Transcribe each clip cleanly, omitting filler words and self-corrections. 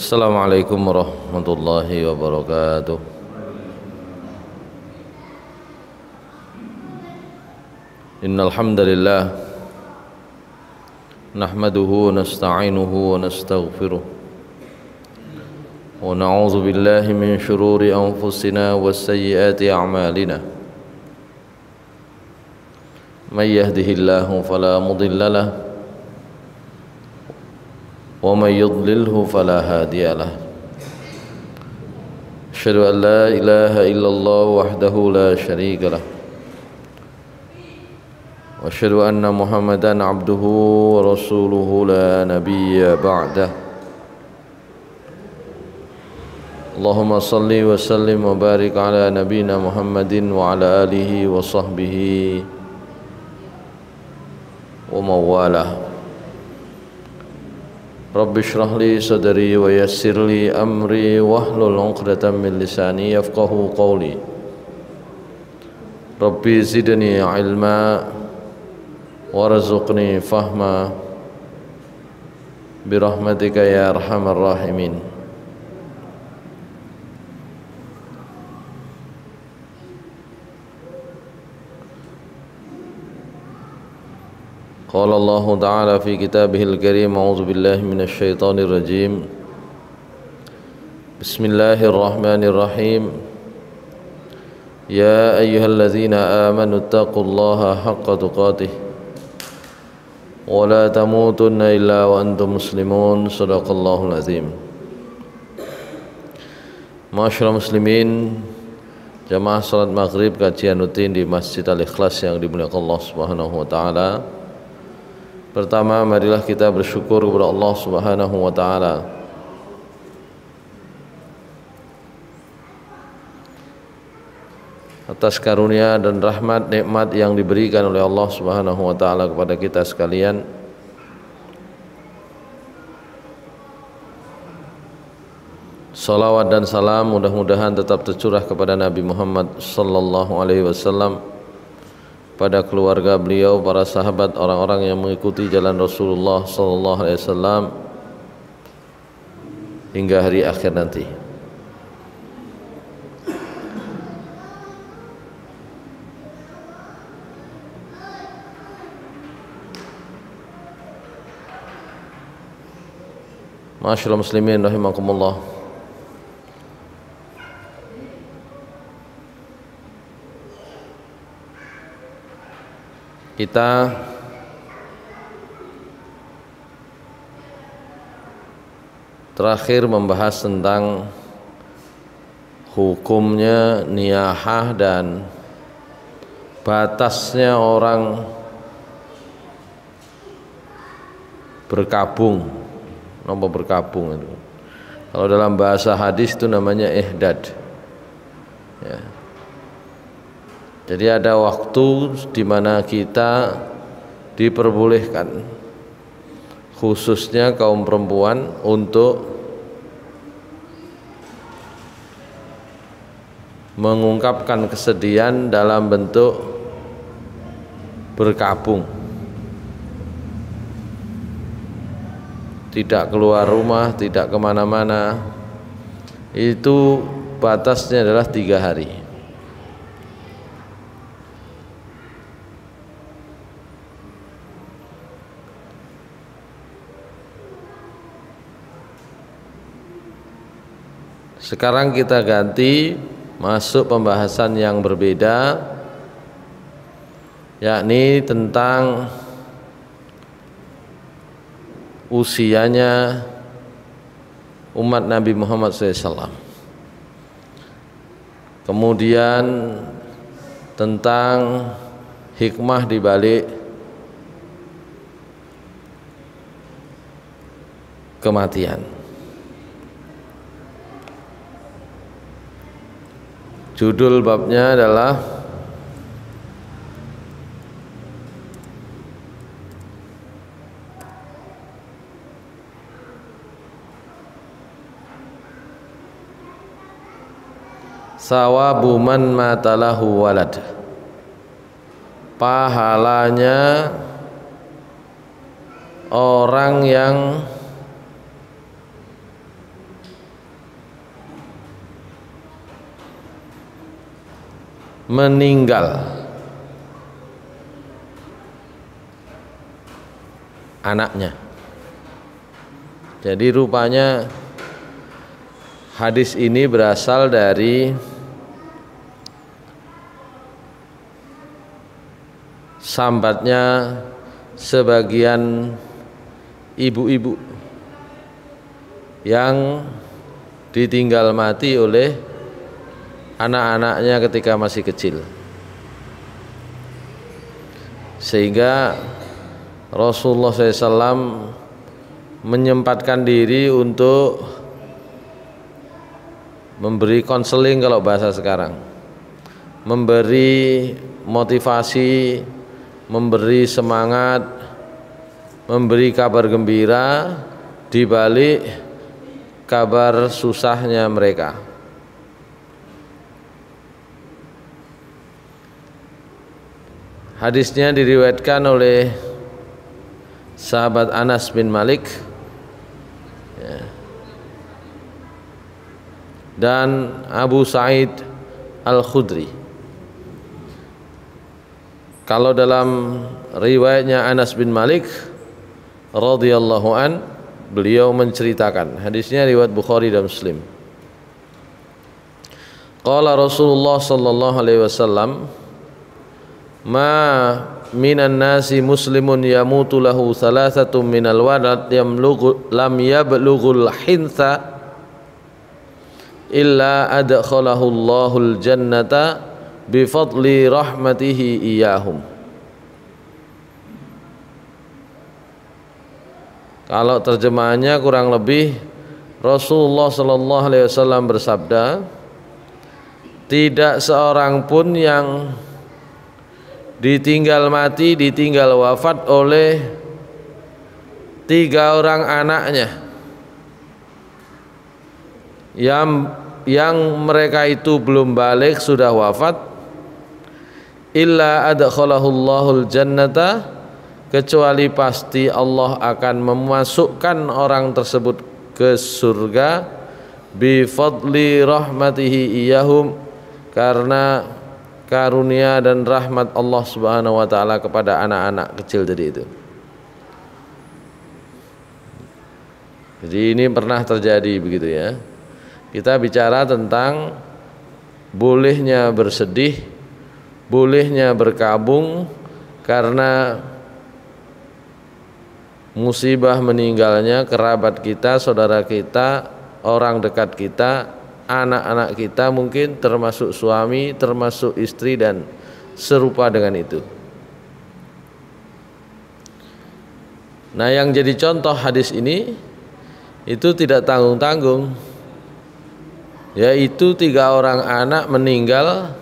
Assalamualaikum warahmatullahi wabarakatuh. Innal hamdalillah nahmaduhu wa nasta'inuhu wa nastaghfiruh wa na'udzu billahi min shururi anfusina wa sayyiati a'malina. May yahdihillahu fala mudilla lahu wa may yudlilhu fala hadiya lahu. Asyhadu an la ilaha illallah wahdahu la syarika lahu wa asyhadu anna Muhammadan abduhu wa rasuluhu la nabiyya ba'dah. Allahumma salli wa sallim wa barik ala nabiyyina Muhammadin wa ala alihi wa sahbihi wa mawalah. Rabbi shrah li sadri wa yassir li amri wahlul 'uqdatam min lisani yafqahu qawli. Rabbi zidni ilma warzuqni fahma birahmatika ya arhamar rahimin. Qala Allah Ta'ala fi kitabihil karim, a'udzu billahi minasy syaithanir rajim. Bismillahirrahmanirrahim. Ya ayyuhalladzina amanu taqullaha haqqa tuqatih wa la tamutunna illa wa antum muslimun. Shadaqallahul azim. Ma'asyiral muslimin, jamaah salat maghrib kajian rutin di Masjid Al-Ikhlas yang dimuliakan Allah Subhanahu wa taala. Pertama, marilah kita bersyukur kepada Allah Subhanahu wa taala atas karunia dan rahmat nikmat yang diberikan oleh Allah Subhanahu wa taala kepada kita sekalian. Salawat dan salam mudah-mudahan tetap tercurah kepada Nabi Muhammad sallallahu alaihi wasallam, pada keluarga beliau, para sahabat, orang-orang yang mengikuti jalan Rasulullah sallallahu alaihi wasallam hingga hari akhir nanti. Ma'asyiral muslimin rahimakumullah. Kita terakhir membahas tentang hukumnya niyahah dan batasnya orang berkabung. Apa berkabung itu? Kalau dalam bahasa hadis itu namanya ihdad. Ya. Jadi ada waktu di mana kita diperbolehkan, khususnya kaum perempuan, untuk mengungkapkan kesedihan dalam bentuk berkabung. Tidak keluar rumah, tidak kemana-mana. Itu batasnya adalah 3 hari. Sekarang kita ganti masuk pembahasan yang berbeda, yakni tentang usianya umat Nabi Muhammad SAW. Kemudian tentang hikmah di balik kematian. Judul babnya adalah Sawabu man matalahu walad. Pahalanya orang yang meninggal anaknya. Jadi rupanya hadis ini berasal dari sambatnya sebagian ibu-ibu yang ditinggal mati oleh anak-anaknya ketika masih kecil, sehingga Rasulullah SAW menyempatkan diri untuk memberi konseling, kalau bahasa sekarang, memberi motivasi, memberi semangat, memberi kabar gembira di balik kabar susahnya mereka. Hadisnya diriwayatkan oleh sahabat Anas bin Malik dan Abu Sa'id Al-Khudri. Kalau dalam riwayatnya Anas bin Malik radhiyallahu an, beliau menceritakan, hadisnya riwayat Bukhari dan Muslim. Qala Rasulullah sallallahu alaihi wasallam, ma minan nasi muslimun yamutu lahu thalathatun minal walad lam yablughul hintha illa adkhalahu Allahul jannata bifadli rahmatihi iyahum. Kalau terjemahannya kurang lebih, Rasulullah sallallahu alaihi wasallam bersabda, tidak seorang pun yang ditinggal mati, ditinggal wafat oleh 3 orang anaknya yang mereka itu belum balik, sudah wafat, illa adkhalahu Allahul jannata, kecuali pasti Allah akan memasukkan orang tersebut ke surga bi fadli rahmatihi iyahum, karena karunia dan rahmat Allah Subhanahu wa taala kepada anak-anak kecil tadi itu. Jadi ini pernah terjadi begitu ya. Kita bicara tentang bolehnya bersedih, bolehnya berkabung karena musibah meninggalnya kerabat kita, saudara kita, orang dekat kita, anak-anak kita mungkin, termasuk suami, termasuk istri dan serupa dengan itu. Nah, yang jadi contoh hadis ini itu tidak tanggung-tanggung, yaitu 3 orang anak meninggal,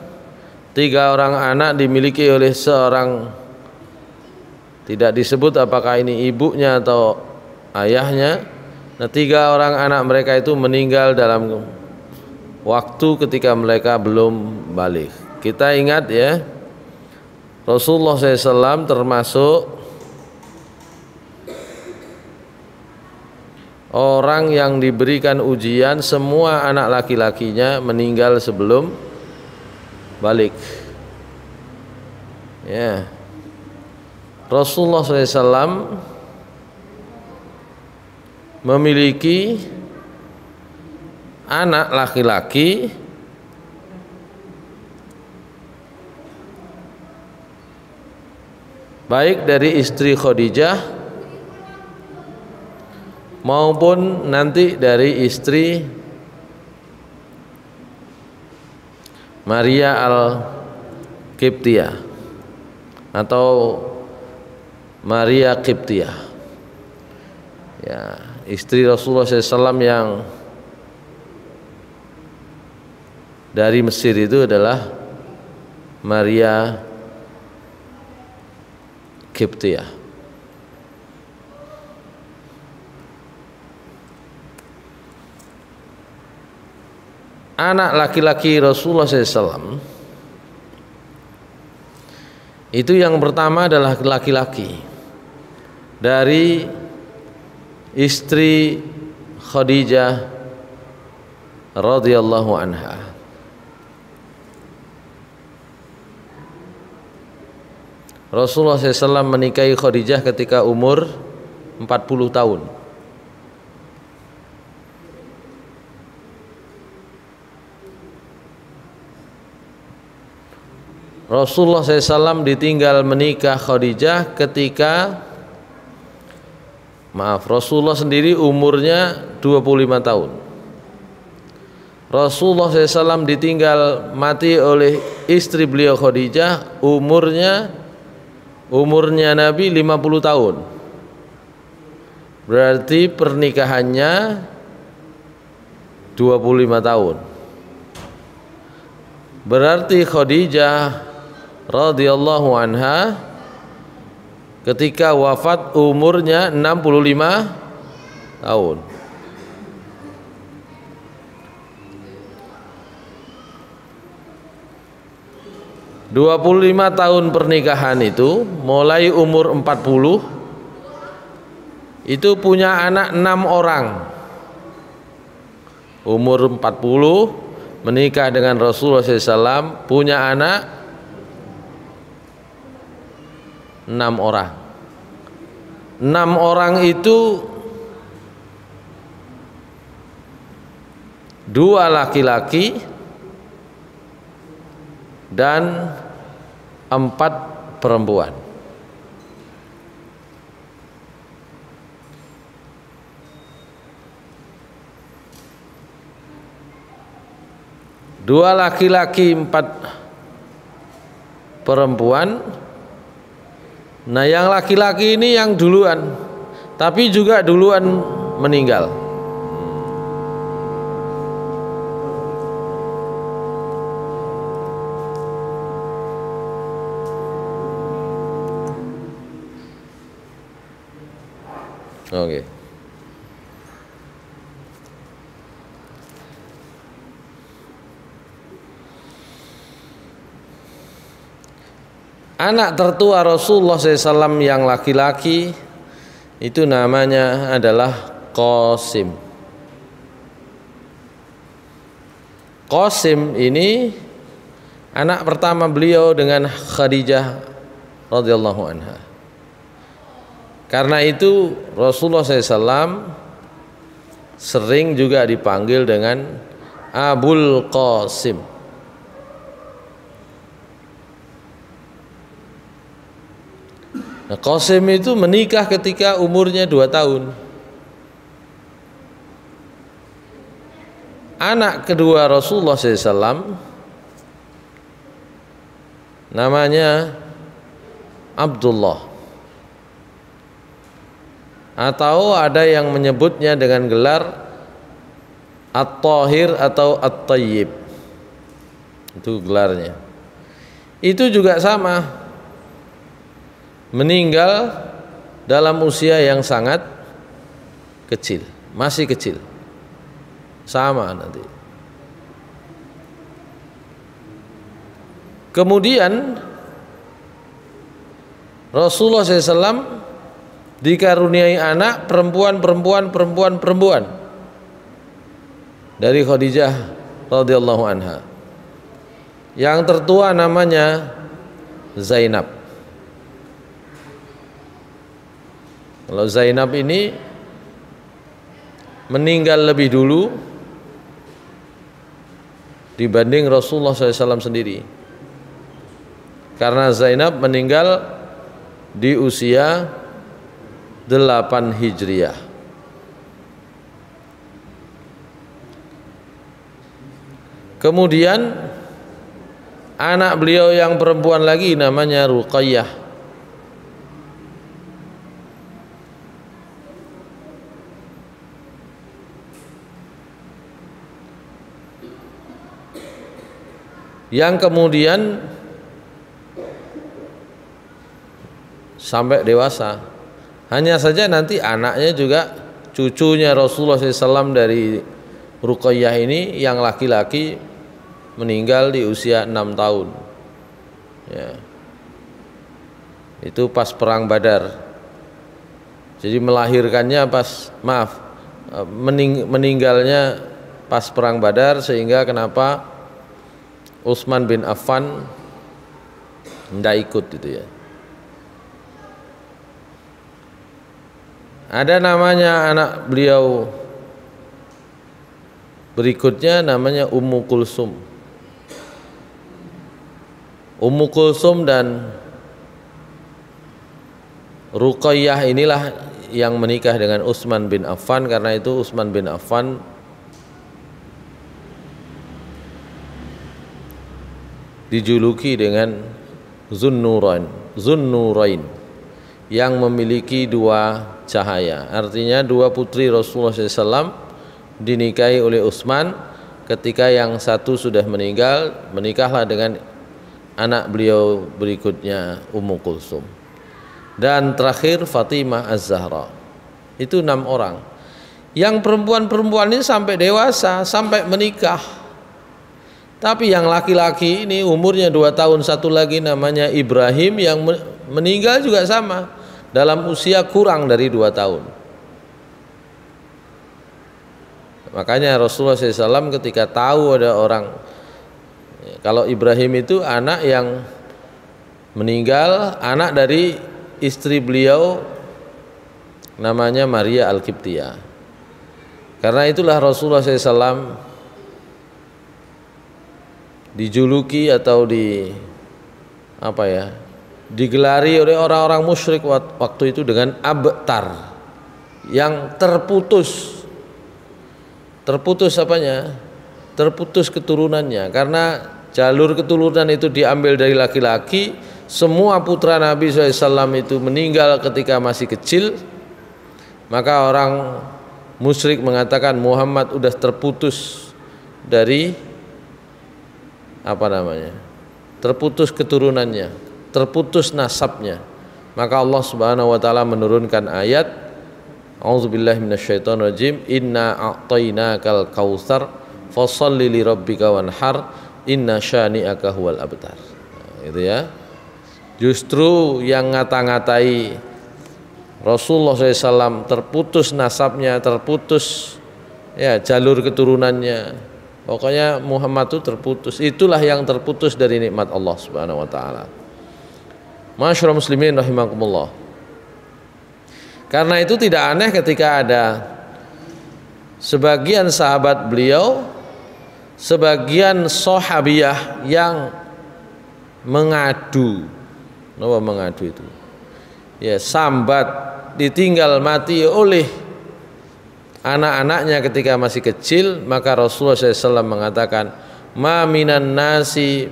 3 orang anak dimiliki oleh seorang, tidak disebut apakah ini ibunya atau ayahnya. Nah, 3 orang anak mereka itu meninggal dalam waktu ketika mereka belum balik. Kita ingat ya, Rasulullah SAW termasuk orang yang diberikan ujian, semua anak laki-lakinya meninggal sebelum balik. Ya, Rasulullah SAW memiliki anak laki-laki baik dari istri Khadijah maupun nanti dari istri Maria Al-Qibtiyah atau Maria Qibtiyah, ya, istri Rasulullah SAW yang dari Mesir itu adalah Maria Qibtiyah. Anak laki-laki Rasulullah SAW itu yang pertama adalah laki-laki dari istri Khadijah radhiyallahu anha. Rasulullah SAW menikahi Khadijah ketika umur 40 tahun. Rasulullah SAW ditinggal menikah Khadijah ketika Rasulullah sendiri umurnya 25 tahun. Rasulullah SAW ditinggal mati oleh istri beliau Khadijah, umurnya Nabi 50 tahun. Berarti pernikahannya 25 tahun. Berarti Khadijah radhiyallahu anha ketika wafat umurnya 65 tahun. Dua 25 tahun pernikahan itu mulai umur 40 itu punya anak 6 orang. Umur 40 menikah dengan Rasulullah SAW, punya anak 6 orang. 6 orang itu 2 laki-laki dan 4 perempuan. Dua laki-laki, 4 perempuan. Nah, yang laki-laki ini yang duluan, tapi juga duluan meninggal. Oke. Anak tertua Rasulullah SAW yang laki-laki itu namanya adalah Qasim. Qasim ini anak pertama beliau dengan Khadijah radhiyallahu anha. Karena itu Rasulullah SAW sering juga dipanggil dengan Abul Qasim. Nah, Qasim itu menikah ketika umurnya 2 tahun. Anak kedua Rasulullah SAW namanya Abdullah, atau ada yang menyebutnya dengan gelar At-Tahir atau At-Tayyib. Itu gelarnya. Itu juga sama, meninggal dalam usia yang sangat kecil, masih kecil. Sama nanti. Kemudian Rasulullah SAW dikaruniai anak perempuan dari Khadijah radhiyallahu anha. Yang tertua namanya Zainab. Kalau Zainab ini meninggal lebih dulu dibanding Rasulullah SAW sendiri, karena Zainab meninggal di usia 8 Hijriah. Kemudian anak beliau yang perempuan lagi namanya Ruqayyah. Yang kemudian sampai dewasa. Hanya saja nanti anaknya juga cucunya Rasulullah SAW dari Ruqayyah ini yang laki-laki meninggal di usia 6 tahun. Ya. Itu pas perang Badar. Jadi melahirkannya meninggalnya pas perang Badar, sehingga kenapa Utsman bin Affan tidak ikut itu ya. Ada namanya anak beliau berikutnya namanya Ummu Kulsum. Ummu Kulsum dan Ruqayyah inilah yang menikah dengan Utsman bin Affan. Karena itu Utsman bin Affan dijuluki dengan Zunnurain, yang memiliki dua cahaya. Artinya dua putri Rasulullah SAW dinikahi oleh Utsman. Ketika yang satu sudah meninggal, menikahlah dengan anak beliau berikutnya Ummu Kulsum. Dan terakhir Fatimah Az-Zahra. Itu 6 orang. Yang perempuan-perempuan ini sampai dewasa, sampai menikah. Tapi yang laki-laki ini umurnya 2 tahun, satu lagi namanya Ibrahim yang meninggal juga sama, dalam usia kurang dari 2 tahun. Makanya Rasulullah SAW ketika tahu ada orang, kalau Ibrahim itu anak yang meninggal, anak dari istri beliau namanya Maria Al-Qibtiyah. Karena itulah Rasulullah SAW dijuluki atau digelari oleh orang-orang musyrik waktu itu dengan abtar, yang terputus apanya? Terputus keturunannya. Karena jalur keturunan itu diambil dari laki-laki. Semua putra Nabi SAW itu meninggal ketika masih kecil. Maka orang musyrik mengatakan Muhammad udah terputus dari terputus keturunannya, terputus nasabnya. Maka Allah Subhanahu wa taala menurunkan ayat, A'udzubillahi minasyaitonirrajim, inna a'tainakal kautsar fasholli lirabbika wanhar inna syani'aka huwal abtar. Itu ya. Justru yang ngata-ngatai Rasulullah SAW terputus nasabnya, terputus ya jalur keturunannya. Pokoknya Muhammad itu terputus. Itulah yang terputus dari nikmat Allah Subhanahu wa taala. Masyaallah muslimin rahimakumullah. Karena itu tidak aneh ketika ada sebagian sahabat beliau, sebagian sahabiyah yang mengadu. Apa mengadu itu? Ya, sambat, ditinggal mati oleh anak-anaknya ketika masih kecil. Maka Rasulullah SAW mengatakan, ma minan nasi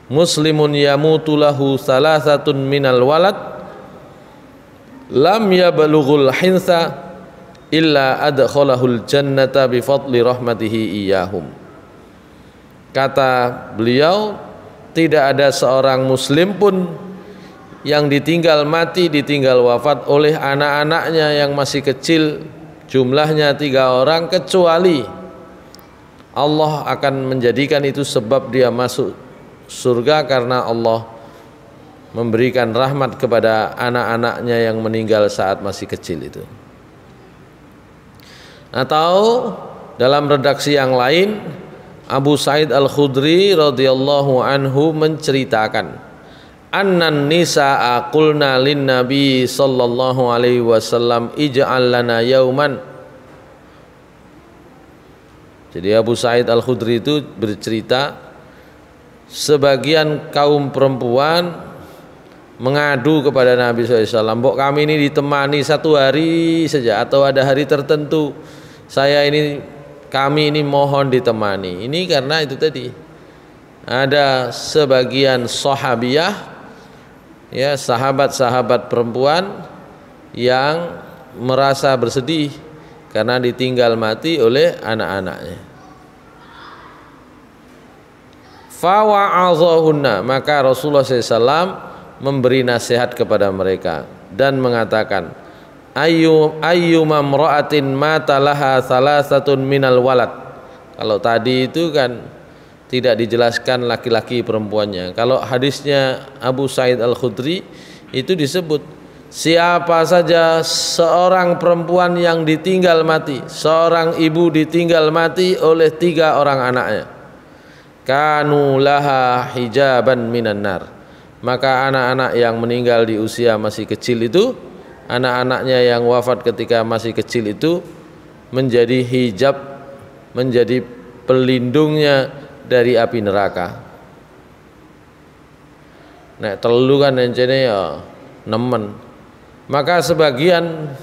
muslimun yamutu lahu salasatun minal walad lam yablughul hinsa illa adkhalahul jannata bi fadli rahmatihi iyahum. Kata beliau, tidak ada seorang muslim pun yang ditinggal mati, ditinggal wafat oleh anak-anaknya yang masih kecil, jumlahnya 3 orang, kecuali Allah akan menjadikan itu sebab dia masuk surga, karena Allah memberikan rahmat kepada anak-anaknya yang meninggal saat masih kecil itu. Atau dalam redaksi yang lain, Abu Sa'id Al-Khudri radhiyallahu anhu menceritakan, annan nisaa qulna lin nabi sallallahu alaihi wasallam ij'al lana yauman. Jadi Abu Sa'id Al-Khudri itu bercerita, sebagian kaum perempuan mengadu kepada Nabi SAW, mbok kami ini ditemani 1 hari saja, atau ada hari tertentu kami ini mohon ditemani. Ini karena itu tadi ada sebagian sahabiyah, ya, sahabat-sahabat perempuan yang merasa bersedih karena ditinggal mati oleh anak-anaknya. Fawa'azahunna, maka Rasulullah SAW memberi nasihat kepada mereka dan mengatakan, ayyuma imra'atin mata laha salasatun minal walad. Kalau tadi itu kan tidak dijelaskan laki-laki perempuannya. Kalau hadisnya Abu Sa'id Al-Khudri itu disebut, siapa saja seorang perempuan yang ditinggal mati, seorang ibu ditinggal mati oleh 3 orang anaknya, kanu laha hijaban minan nar, maka anak-anak yang meninggal di usia masih kecil itu anak-anaknya yang wafat ketika masih kecil itu menjadi hijab, menjadi pelindungnya dari api neraka. Nek telu kan encene ya nemen. Maka sebagian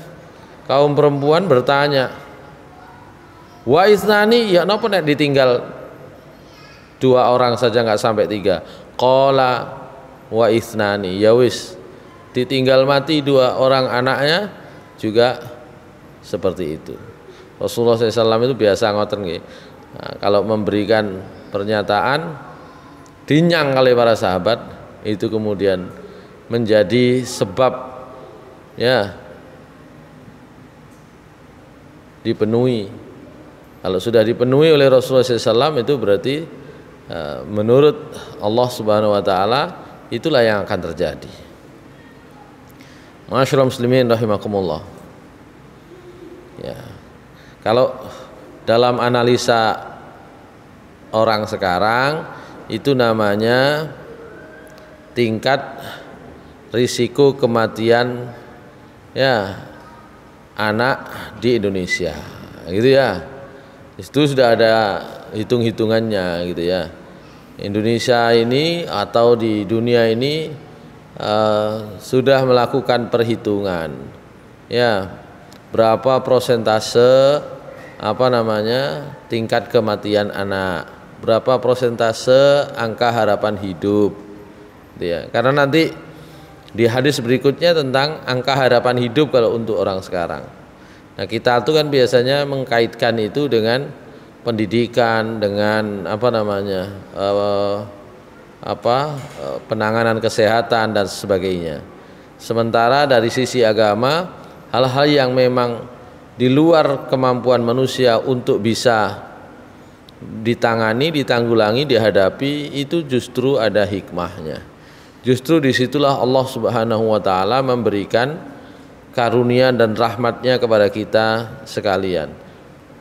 kaum perempuan bertanya, wa isnani, ya napa nek ditinggal 2 orang saja nggak sampai 3? Qala wa isnani, ya wis ditinggal mati 2 orang anaknya juga seperti itu. Rasulullah SAW itu biasa ngoten nggih. Nah, kalau memberikan pernyataan dinyang oleh para sahabat, itu kemudian menjadi sebab ya dipenuhi. Kalau sudah dipenuhi oleh Rasulullah SAW itu berarti menurut Allah Subhanahu wa taala itulah yang akan terjadi. Ma'asyiral muslimin rahimakumullah. Ya. Kalau dalam analisa orang sekarang itu namanya tingkat risiko kematian ya anak di Indonesia, gitu ya. Itu sudah ada hitung-hitungannya, gitu ya. Indonesia ini atau di dunia ini sudah melakukan perhitungan, ya berapa prosentase tingkat kematian anak, berapa prosentase angka harapan hidup. Ya, karena nanti di hadis berikutnya tentang angka harapan hidup kalau untuk orang sekarang. Nah, kita tuh kan biasanya mengkaitkan itu dengan pendidikan, dengan penanganan kesehatan dan sebagainya. Sementara dari sisi agama, hal-hal yang memang di luar kemampuan manusia untuk bisa ditangani, ditanggulangi, dihadapi, itu justru ada hikmahnya. Justru disitulah Allah Subhanahu wa taala memberikan karunia dan rahmatnya kepada kita sekalian.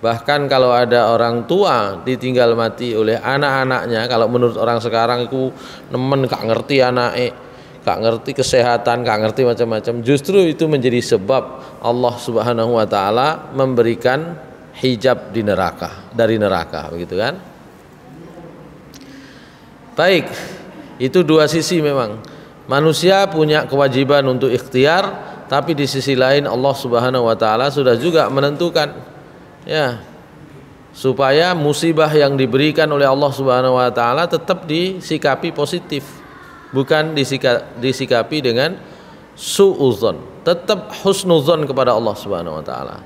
Bahkan kalau ada orang tua ditinggal mati oleh anak-anaknya, kalau menurut orang sekarang itu nemen gak ngerti anake, gak ngerti kesehatan, gak ngerti macam-macam, justru itu menjadi sebab Allah Subhanahu wa taala memberikan hijab di neraka, dari neraka, begitu kan? Baik. Itu 2 sisi memang. Manusia punya kewajiban untuk ikhtiar, tapi di sisi lain Allah Subhanahu wa taala sudah juga menentukan ya supaya musibah yang diberikan oleh Allah Subhanahu wa taala tetap disikapi positif, bukan disikapi dengan suudzon, tetap husnuzon kepada Allah Subhanahu wa taala.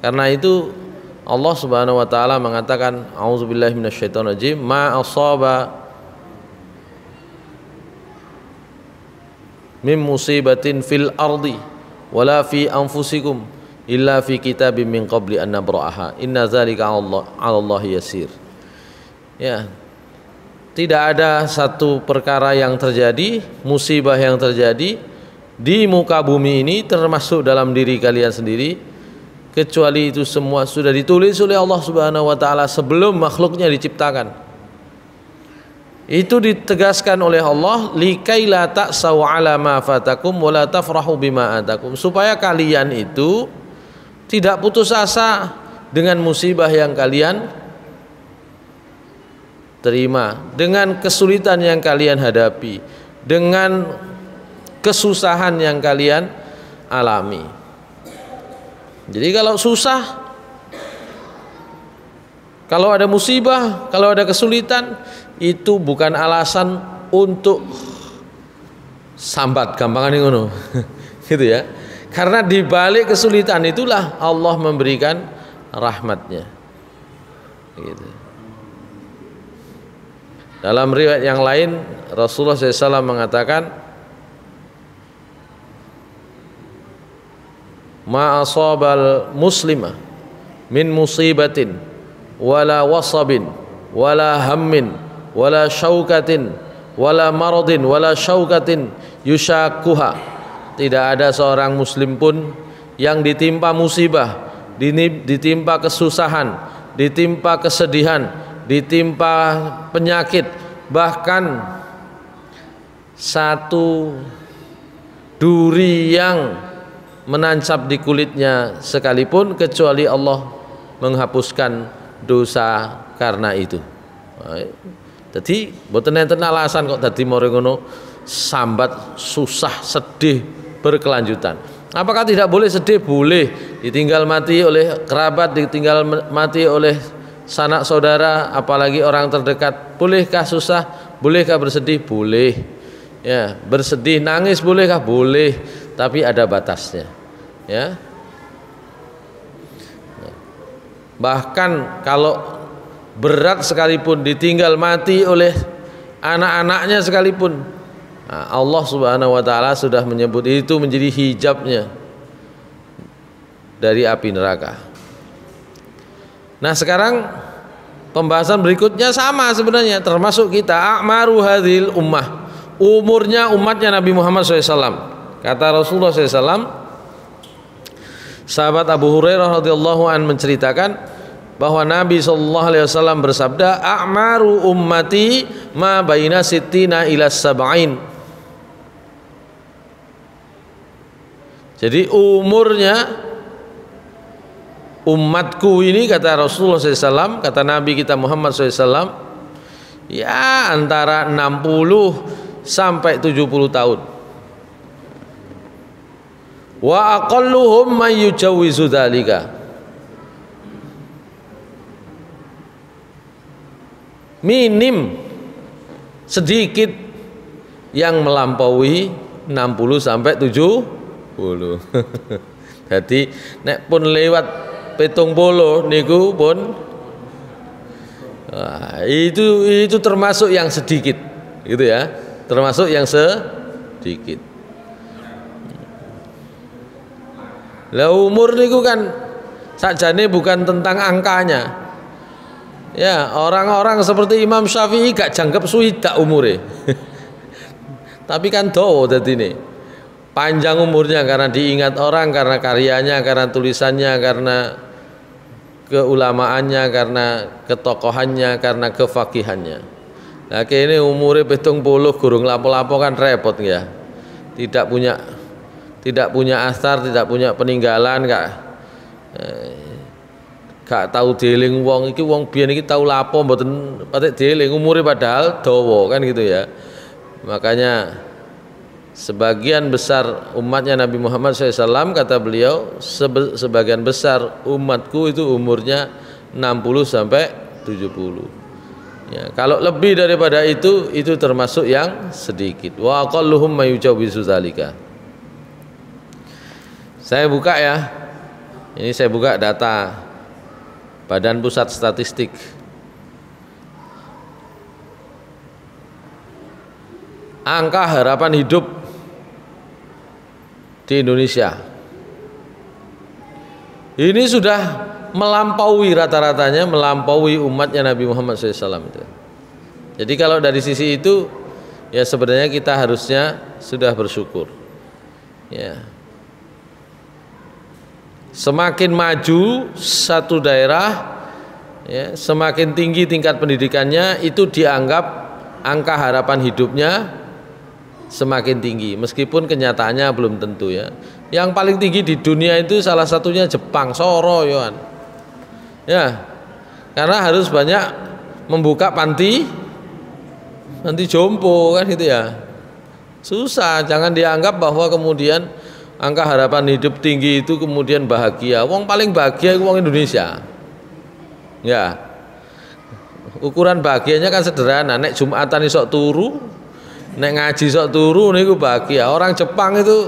Karena itu Allah Subhanahu wa taala mengatakan, auzubillahi minasyaitonirrajim, ma asaba min musibatin fil ardi wala fi anfusikum illa fi kitabim min qabli an nabra'aha inna dzalika 'alallahi yasir. Ya, tidak ada satu perkara yang terjadi, musibah yang terjadi di muka bumi ini, termasuk dalam diri kalian sendiri, kecuali itu semua sudah ditulis oleh Allah Subhanahu wa taala sebelum makhluknya diciptakan. Itu ditegaskan oleh Allah, likai la ta'sau 'ala ma fatakum wa la tafrahu bima atakum, supaya kalian itu tidak putus asa dengan musibah yang kalian terima, dengan kesulitan yang kalian hadapi, dengan kesusahan yang kalian alami. Jadi kalau susah, kalau ada musibah, kalau ada kesulitan, itu bukan alasan untuk sambat, gampangan ngono. Gitu ya. Karena di balik kesulitan itulah Allah memberikan rahmatnya. Gitu. Dalam riwayat yang lain Rasulullah SAW mengatakan, ma asabal muslimah min musibatin wala wasabin wala hammin wala syaukatin wala maradin wala syaukatin yushakuha. Tidak ada seorang muslim pun yang ditimpa musibah, ditimpa kesusahan, ditimpa kesedihan, ditimpa penyakit, bahkan satu duri yang menancap di kulitnya sekalipun, kecuali Allah menghapuskan dosa karena itu. Jadi mboten enten alasan kok dadi mare ngono sambat, susah, sedih berkelanjutan. Apakah tidak boleh sedih? Boleh. Ditinggal mati oleh kerabat, ditinggal mati oleh sanak saudara, apalagi orang terdekat. Bolehkah susah? Bolehkah bersedih? Boleh. Ya, bersedih, nangis bolehkah? Boleh, tapi ada batasnya. Ya. Bahkan kalau berat sekalipun, ditinggal mati oleh anak-anaknya sekalipun, nah, Allah Subhanahu wa taala sudah menyebut itu menjadi hijabnya dari api neraka. Nah, sekarang pembahasan berikutnya sama sebenarnya, termasuk kita a'maru hadhil ummah, umurnya umatnya Nabi Muhammad SAW. Kata Rasulullah SAW, sahabat Abu Hurairah radhiyallahu an menceritakan bahwa Nabi SAW bersabda, a'maru ummati ma baina sittina ila sab'in. Jadi umurnya umatku ini, kata Rasulullah SAW, kata Nabi kita Muhammad SAW, ya antara 60 sampai 70 tahun. Wa aqalluhum man yujawwizu dzalika. Minim sedikit yang melampaui 60 sampai 70. Jadi nek pun lewat 70 niku pun itu termasuk yang sedikit, gitu ya. Termasuk yang sedikit. Lah umur niku kan sakjane bukan tentang angkanya. Ya, orang-orang seperti Imam Syafi'i gak jangkep suwidak umure. Tapi kan dawa dadine. Panjang umurnya karena diingat orang, karena karyanya, karena tulisannya, karena keulamaannya, karena ketokohannya, karena kefakihannya. Nah, kene umure 70 gurung lapo-lapo kan repot ya. Tidak punya asar, tidak punya peninggalan, gak tahu deling wong iki, wong biyen iki tahu lapo mboten patek deling, umure padahal dawa kan gitu ya. Makanya sebagian besar umatnya Nabi Muhammad SAW, kata beliau, sebagian besar umatku itu umurnya 60 sampai 70. Ya, kalau lebih daripada itu termasuk yang sedikit. Wa aqalluhum mayujawizu dzalika. Saya buka ya. Ini saya buka data Badan Pusat Statistik. Angka harapan hidup di Indonesia ini sudah melampaui rata-ratanya, melampaui umatnya Nabi Muhammad SAW itu. Jadi kalau dari sisi itu ya sebenarnya kita harusnya sudah bersyukur. Ya. Semakin maju satu daerah, ya, semakin tinggi tingkat pendidikannya, itu dianggap angka harapan hidupnya semakin tinggi, meskipun kenyataannya belum tentu ya. Yang paling tinggi di dunia itu salah satunya Jepang, Soro Yohan. Ya, karena harus banyak membuka panti jompo kan gitu ya. Susah, jangan dianggap bahwa kemudian angka harapan hidup tinggi itu kemudian bahagia. Wong paling bahagia itu wong Indonesia. Ya. Ukuran bahagianya kan sederhana, nek Jumatan isok turu, nek ngaji isok turu niku bahagia. Orang Jepang itu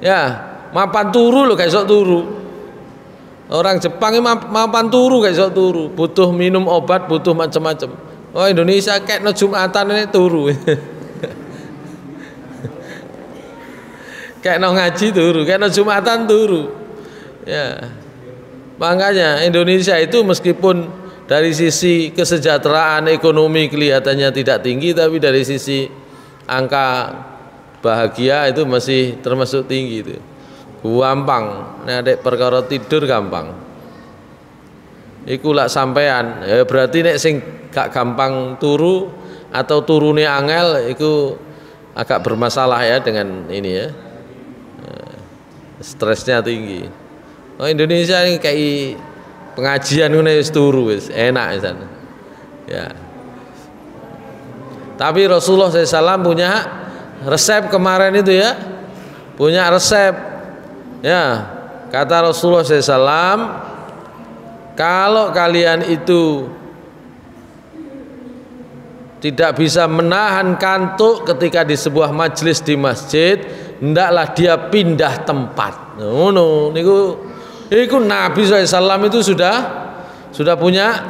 ya, mapan turu lho gak isok turu. Orang Jepang itu mapan turu gak isok turu, butuh minum obat, butuh macam-macam. Oh, Indonesia kayak no Jumatan ini turu. Kayak no ngaji turu, kayak no Jumatan turu. Ya. Makanya Indonesia itu meskipun dari sisi kesejahteraan ekonomi kelihatannya tidak tinggi, tapi dari sisi angka bahagia itu masih termasuk tinggi itu. Gampang, nek adek perkara tidur gampang. Iku lak sampean, ya berarti nek sing gak gampang turu atau turune angel, itu agak bermasalah ya dengan ini ya. stresnya tinggi. Oh Indonesia ini kayak pengajian ngene wis turu wis enak di sana. Ya. Tapi Rasulullah SAW punya resep kemarin itu ya, punya resep. Ya, kata Rasulullah SAW, kalau kalian itu tidak bisa menahan kantuk ketika di sebuah majelis di masjid, hendaklah dia pindah tempat. Ngono, niku Nabi SAW itu sudah punya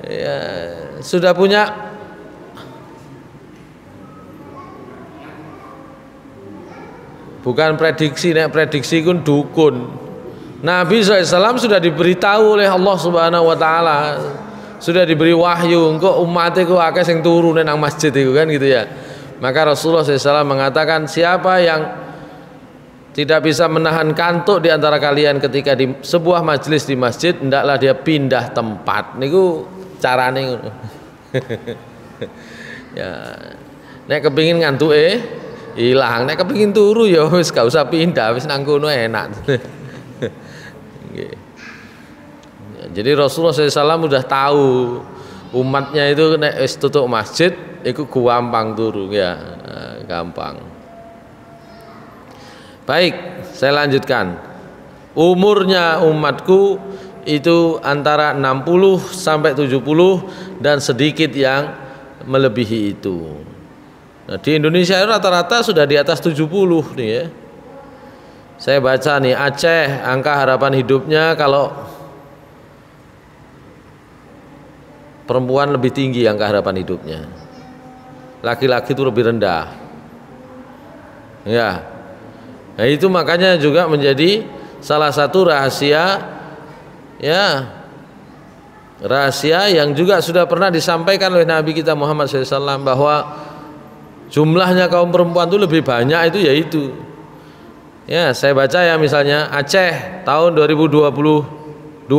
ya, sudah punya bukan prediksi, nek prediksi kun dukun. Nabi SAW sudah diberitahu oleh Allah Subhanahu Wa Taala, sudah diberi wahyu, engko umatnya ku akeh sing turu nang masjid itu kan gitu ya. Maka Rasulullah SAW mengatakan, siapa yang tidak bisa menahan kantuk di antara kalian ketika di sebuah majelis di masjid, hendaklah dia pindah tempat. Niku carane ngono. Ya, nek kepengin ngantuke hilang, nek kepengin turu ya wis gak usah pindah, wis nang kono enak. Jadi Rasulullah SAW udah tahu umatnya itu nek wis tutup masjid iku gampang turu ya, gampang. Baik, saya lanjutkan. Umurnya umatku itu antara 60 sampai 70 dan sedikit yang melebihi itu. Nah, di Indonesia rata-rata sudah di atas 70 nih ya. Saya baca nih, Aceh angka harapan hidupnya kalau perempuan lebih tinggi angka harapan hidupnya. Laki-laki itu lebih rendah. Ya. Nah, itu makanya juga menjadi salah satu rahasia ya. Rahasia yang juga sudah pernah disampaikan oleh Nabi kita Muhammad SAW bahwa jumlahnya kaum perempuan itu lebih banyak itu ya, saya baca ya, misalnya Aceh tahun 2022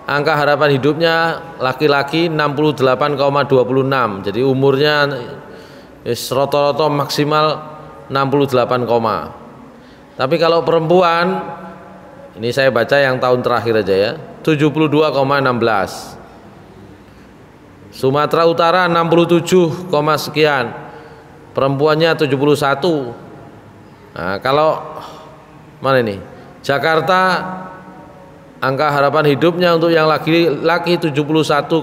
angka harapan hidupnya laki-laki 68,26, jadi umurnya rata-rata maksimal 68, tapi kalau perempuan ini saya baca yang tahun terakhir aja ya, 72,16. Sumatera Utara 67, sekian, perempuannya 71. Nah, kalau mana ini? Jakarta angka harapan hidupnya untuk yang laki-laki 71,2,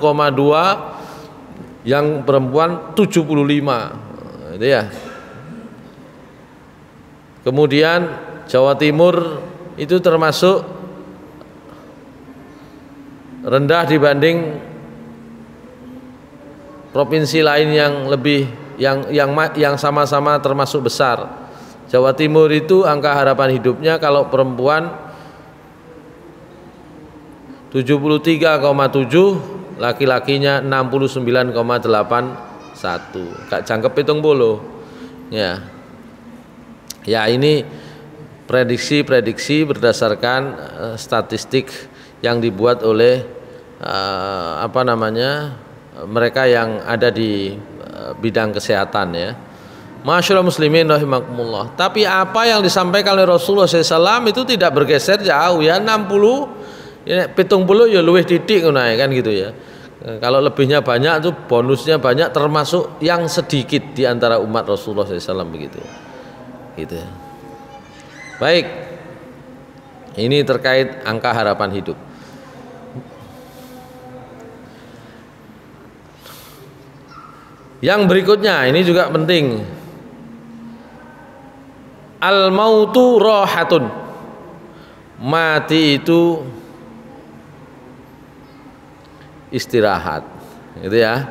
yang perempuan 75. Itu ya. Kemudian Jawa Timur itu termasuk rendah dibanding provinsi lain yang lebih yang sama-sama termasuk besar. Jawa Timur itu angka harapan hidupnya kalau perempuan 73,7, laki-lakinya 69,81. Gak jangkep 70. Ya, ini prediksi berdasarkan statistik yang dibuat oleh mereka yang ada di bidang kesehatan ya. Masyaallah muslimin rahimakumullah. Tapi apa yang disampaikan oleh Rasulullah SAW itu tidak bergeser jauh ya, 60 ya, 70 ya luwih titik ngono kan gitu ya. Kalau lebihnya banyak itu bonusnya banyak, termasuk yang sedikit di antara umat Rasulullah SAW begitu. Gitu. Baik. Ini terkait angka harapan hidup. Yang berikutnya ini juga penting. Al-mautu rahatun. Mati itu istirahat. Gitu ya.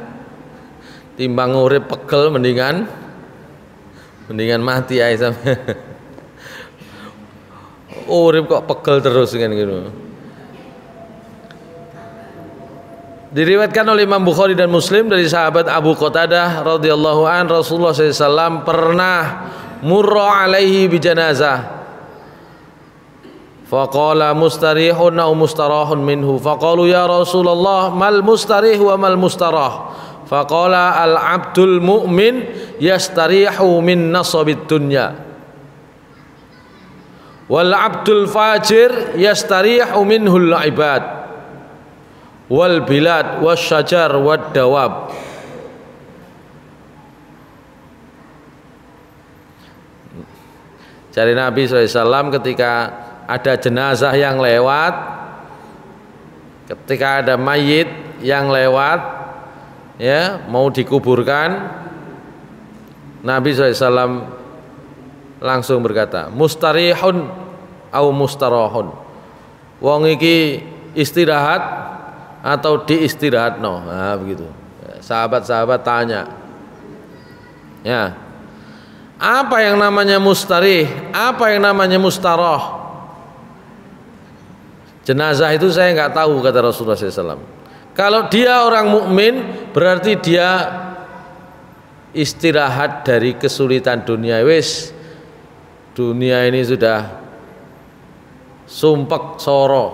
Timbang urip pegel mendingan mati ae sampe. Urip kok pegel terus kan gitu. Diriwayatkan oleh Imam Bukhari dan Muslim dari sahabat Abu Qatadah radhiyallahu an, Rasulullah SAW pernah murra alaihi bijanazah. Faqala mustarihun aw mustarahun minhu. Faqalu ya Rasulullah mal mustarih wa mal mustarah. Faqala al abdul mu'min yastarihu min nasabid dunya Wal abdul fajir yastarihu minhul ibad wal bilad wasyajar wad dawab. Dari Nabi SAW ketika ada jenazah yang lewat, ketika ada mayit yang lewat, ya mau dikuburkan, Nabi SAW langsung berkata, mustarihun au mustarahun. Wong iki istirahat atau diistirahatno. Nah, begitu. Sahabat-sahabat tanya, ya, apa yang namanya mustarih? Apa yang namanya mustarah? Jenazah itu saya nggak tahu, kata Rasulullah SAW. Kalau dia orang mukmin, berarti dia istirahat dari kesulitan dunia. Wis, dunia ini sudah sumpek soro,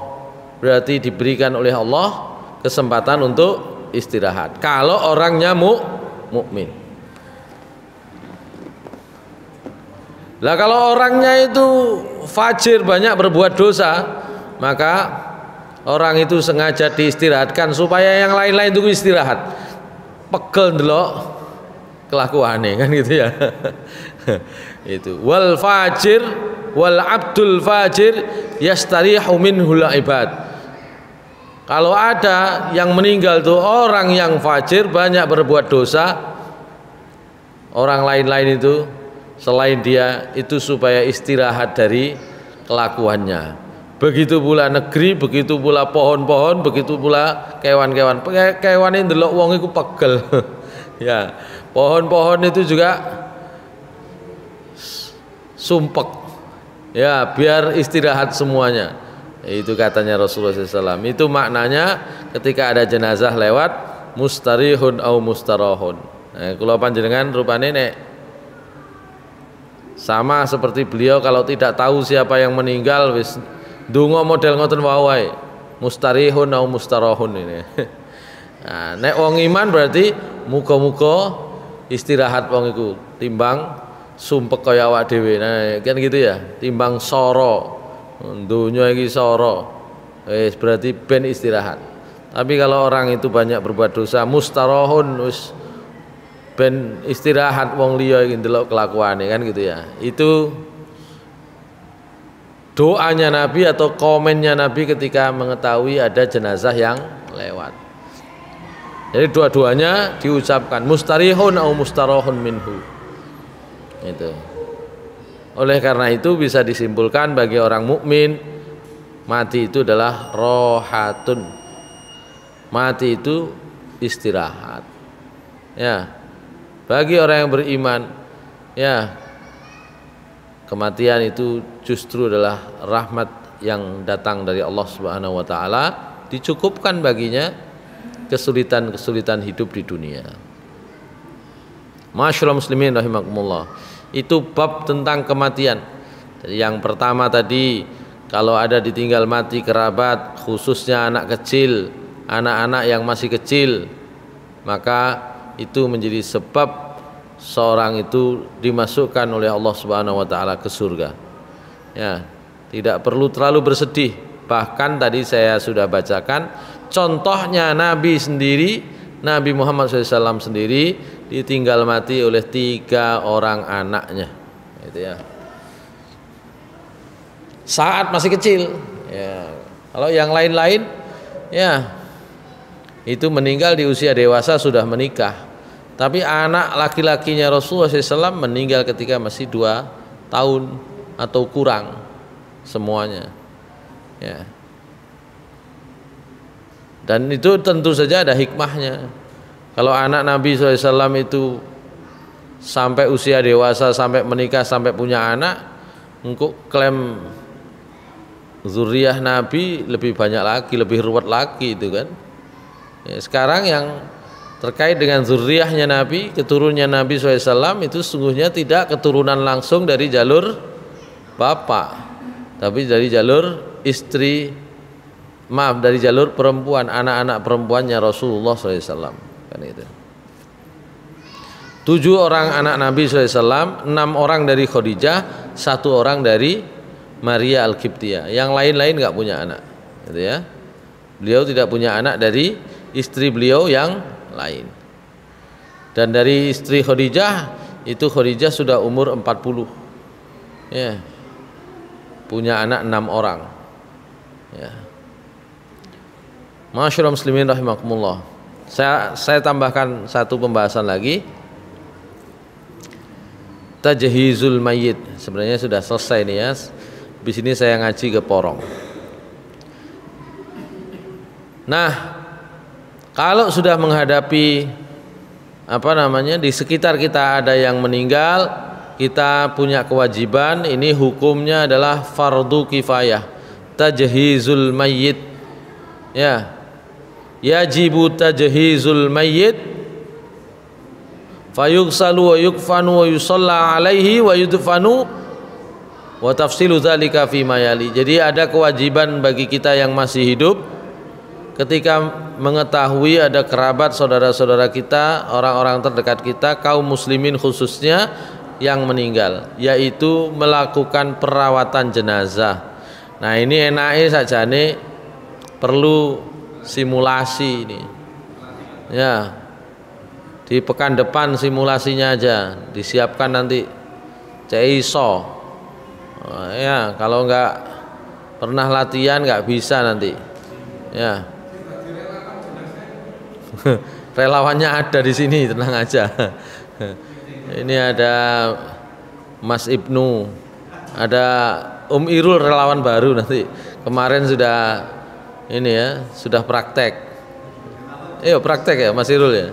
berarti diberikan oleh Allah kesempatan untuk istirahat. Kalau orangnya mukmin. Lah kalau orangnya itu fajir, banyak berbuat dosa, maka orang itu sengaja diistirahatkan supaya yang lain-lain itu istirahat. Pegel ndelok kelakuane kan gitu ya. Itu wal fajir wal abdul fajir yastarihu minhul ibad. Kalau ada yang meninggal tuh orang yang fajir, banyak berbuat dosa, orang lain-lain itu selain dia itu supaya istirahat dari kelakuannya. Begitu pula negeri, begitu pula pohon-pohon, begitu pula kewan-kewan. Kewan ini ndelok wong iku pegel. Ya, pohon-pohon itu juga sumpek. Ya, biar istirahat semuanya. Itu katanya Rasulullah SAW. Itu maknanya ketika ada jenazah lewat, mustarihun au mustarahun. Nah, kula panjenengan rupane nek sama seperti beliau, kalau tidak tahu siapa yang meninggal wis ndonga model ngoten wae, mustarihun au mustarahun ini. Nah, nek wong iman berarti muga-muga istirahat wong iku timbang sumpek kaya awak dhewe. Nah, kan gitu ya, timbang soro. Dunya iki soro. Wis berarti ben istirahat. Tapi kalau orang itu banyak berbuat dosa, mustarahun, wis ben istirahat wong liya iki ndelok kelakuane kan gitu ya. Itu doanya Nabi atau komennya Nabi ketika mengetahui ada jenazah yang lewat. Jadi dua-duanya diucapkan mustarihun au mustarahun minhu. Itu. Oleh karena itu bisa disimpulkan bagi orang mukmin, mati itu adalah rohatun. Mati itu istirahat. Ya. Bagi orang yang beriman, ya, kematian itu justru adalah rahmat yang datang dari Allah Subhanahu wa taala, dicukupkan baginya kesulitan-kesulitan hidup di dunia. Masyaallah muslimin rahimakumullah. Itu bab tentang kematian. Jadi yang pertama tadi, kalau ada ditinggal mati kerabat, khususnya anak kecil, anak-anak yang masih kecil, maka itu menjadi sebab seorang itu dimasukkan oleh Allah Subhanahu wa taala ke surga. Ya, tidak perlu terlalu bersedih. Bahkan tadi saya sudah bacakan contohnya Nabi sendiri, Nabi Muhammad SAW sendiri ditinggal mati oleh 3 orang anaknya. Gitu ya. Saat masih kecil. Ya. Kalau yang lain-lain, ya itu meninggal di usia dewasa sudah menikah. Tapi anak laki-lakinya Rasulullah SAW meninggal ketika masih 2 tahun atau kurang semuanya. Ya. Dan itu tentu saja ada hikmahnya. Kalau anak Nabi SAW itu sampai usia dewasa, sampai menikah, sampai punya anak, engkau klaim zuriyah Nabi lebih banyak lagi, lebih ruwet lagi itu kan. Ya, sekarang yang terkait dengan zuriyahnya Nabi, keturunannya Nabi SAW itu sungguhnya tidak keturunan langsung dari jalur bapak, tapi dari jalur istri, maaf, dari jalur perempuan, anak-anak perempuannya Rasulullah SAW kan itu. 7 orang anak Nabi SAW, 6 orang dari Khadijah, 1 orang dari Maria Al-Qibtiyah. Yang lain-lain nggak punya anak, gitu ya. Beliau tidak punya anak dari istri beliau yang lain. Dan dari istri Khadijah itu Khadijah sudah umur 40. Ya. Punya anak 6 orang. Ya. Masyaallah muslimin rahimakumullah. Saya tambahkan satu pembahasan lagi. Tajhizul mayyit. Sebenarnya sudah selesai nih ya. Di sini saya ngaji ke Porong. Nah, kalau sudah menghadapi di sekitar kita ada yang meninggal, kita punya kewajiban, ini hukumnya adalah fardu kifayah, tajhizul mayyit. Ya. Yajibu tajhizul mayyit fayughsalu wa yukfanu wa yusalla alaihi wa yudfanu wa tafsilu dzalika fi mayali. Jadi ada kewajiban bagi kita yang masih hidup ketika mengetahui ada kerabat saudara-saudara kita, orang-orang terdekat kita, kaum muslimin khususnya yang meninggal, yaitu melakukan perawatan jenazah. Nah, ini enake sajane perlu simulasi ini. Ya. Di pekan depan simulasinya aja, disiapkan nanti cek iso. Ya, kalau nggak pernah latihan nggak bisa nanti. Ya. Relawannya ada di sini, tenang aja. Ini ada Mas Ibnu, ada Irul relawan baru nanti. Kemarin sudah ini ya, sudah praktek. Praktek ya Mas Irul ya.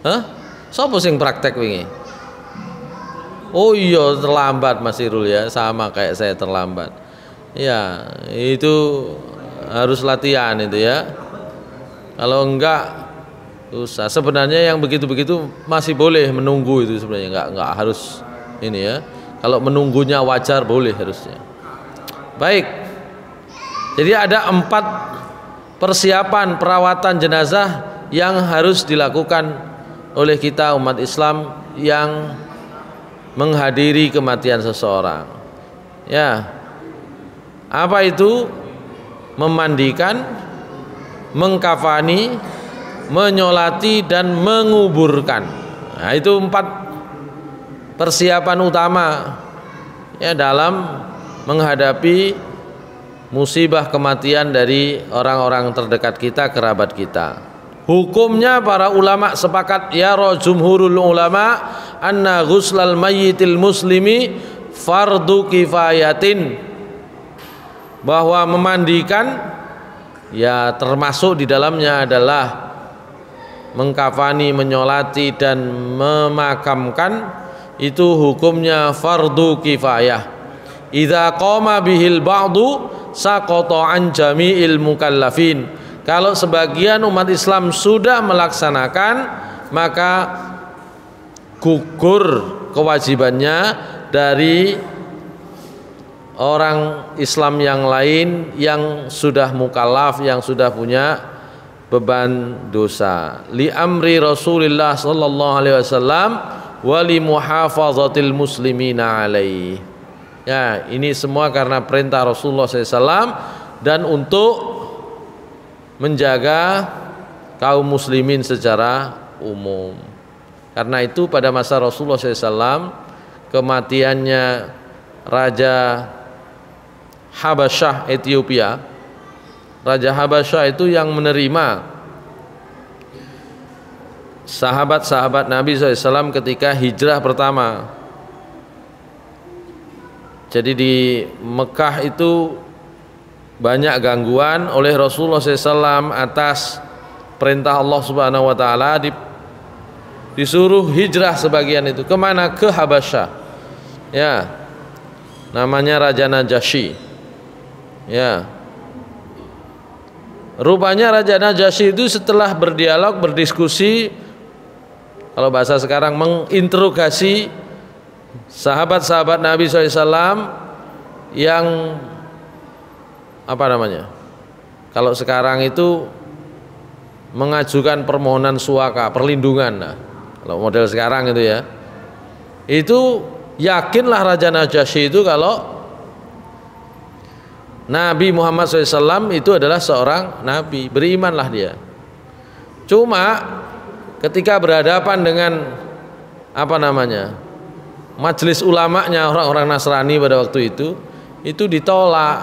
Hah? Sopo sing praktek wingi? Oh iya, terlambat Mas Irul ya, sama kayak saya terlambat. Ya, itu harus latihan itu ya. Kalau enggak susah. Sebenarnya yang begitu-begitu masih boleh menunggu itu sebenarnya, enggak harus ini ya. Kalau menunggunya wajar boleh harusnya. Baik. Jadi ada 4 persiapan perawatan jenazah yang harus dilakukan oleh kita umat Islam yang menghadiri kematian seseorang. Ya. Apa itu? Memandikan, mengkafani, menyolati dan menguburkan. Nah, itu 4 persiapan utama ya dalam menghadapi musibah kematian dari orang-orang terdekat kita, kerabat kita. Hukumnya para ulama sepakat ya jumhurul ulama anna ghuslal mayyitil muslimi fardu kifayatin, bahwa memandikan ya termasuk di dalamnya adalah mengkafani, menyolati dan memakamkan, itu hukumnya fardu kifayah. Idza qama bihil ba'du saqata an jami'il mukallafin. Kalau sebagian umat Islam sudah melaksanakan, maka gugur kewajibannya dari orang Islam yang lain yang sudah mukallaf, yang sudah punya beban dosa. Li amri Rasulullah sallallahu alaihi wasallam wa li muhafazatil muslimina alaihi. Ya, ini semua karena perintah Rasulullah SAW dan untuk menjaga kaum muslimin secara umum. Karena itu pada masa Rasulullah SAW, kematiannya Raja Habasyah Ethiopia, Raja Habasyah itu yang menerima sahabat-sahabat Nabi SAW ketika hijrah pertama. Jadi di Mekah itu banyak gangguan oleh Rasulullah SAW atas perintah Allah Subhanahu Wa Taala, disuruh hijrah sebagian itu kemana? Ke Habasyah. Ya, namanya Raja Najasyi. Ya, rupanya Raja Najasyi itu setelah berdialog, berdiskusi, kalau bahasa sekarang menginterogasi sahabat-sahabat Nabi SAW yang kalau sekarang itu mengajukan permohonan suaka, perlindungan. Nah, kalau model sekarang itu ya, itu yakinlah Raja Najasyi itu kalau Nabi Muhammad SAW itu adalah seorang nabi, berimanlah dia. Cuma ketika berhadapan dengan majelis ulamanya orang-orang Nasrani pada waktu itu ditolak,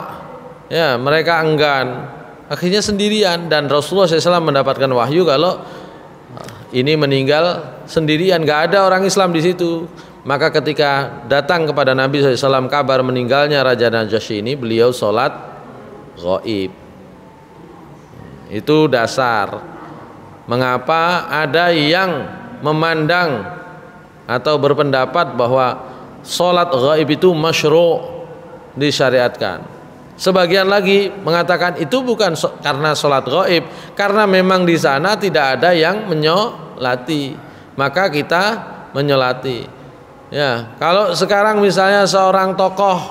ya, mereka enggan, akhirnya sendirian, dan Rasulullah SAW mendapatkan wahyu kalau ini meninggal sendirian, gak ada orang Islam di situ. Maka ketika datang kepada Nabi SAW kabar meninggalnya Raja Najasyi ini, beliau sholat ghaib. Itu dasar mengapa ada yang memandang atau berpendapat bahwa sholat ghaib itu masyru', disyariatkan. Sebagian lagi mengatakan itu bukan karena sholat ghaib, karena memang di sana tidak ada yang menyolati, maka kita menyolati. Ya, kalau sekarang misalnya seorang tokoh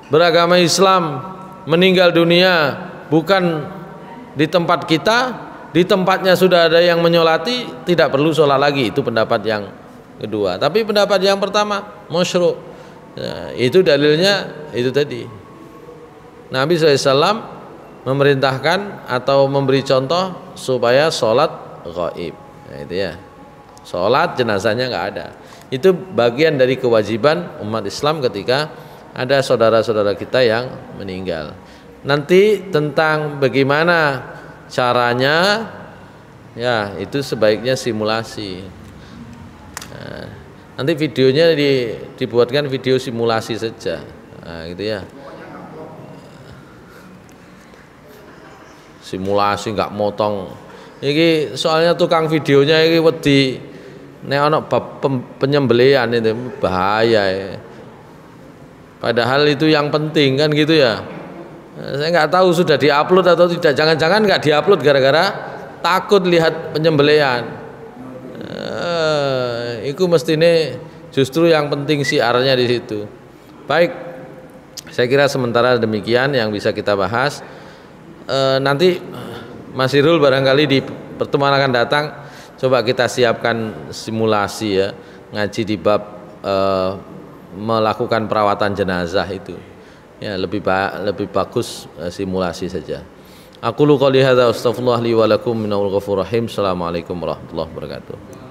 beragama Islam meninggal dunia bukan di tempat kita, di tempatnya sudah ada yang menyolati, tidak perlu sholat lagi. Itu pendapat yang kedua. Tapi pendapat yang pertama masyru', ya, itu dalilnya itu tadi. Nabi SAW memerintahkan atau memberi contoh supaya sholat ghaib. Nah, itu ya, sholat jenazahnya nggak ada. Itu bagian dari kewajiban umat Islam ketika ada saudara-saudara kita yang meninggal. Nanti tentang bagaimana caranya, ya itu sebaiknya simulasi. Nah, nanti videonya dibuatkan video simulasi saja, nah, gitu ya. Simulasi nggak motong. Ini soalnya tukang videonya ini wedi. Nek ana bab penyembelihan itu bahaya ya. Padahal itu yang penting kan gitu ya. Saya nggak tahu sudah diupload atau tidak. Jangan-jangan nggak diupload gara-gara takut lihat penyembelihan. Itu mestinya justru yang penting siarnya di situ. Baik, saya kira sementara demikian yang bisa kita bahas. Nanti Mas Irul barangkali di pertemuan akan datang, coba kita siapkan simulasi ya, ngaji di bab melakukan perawatan jenazah itu. Ya, lebih bagus simulasi saja. Aku qouli hadza astaghfirullah li wa lakum minal ghafurur rahim. Assalamualaikum warahmatullahi wabarakatuh.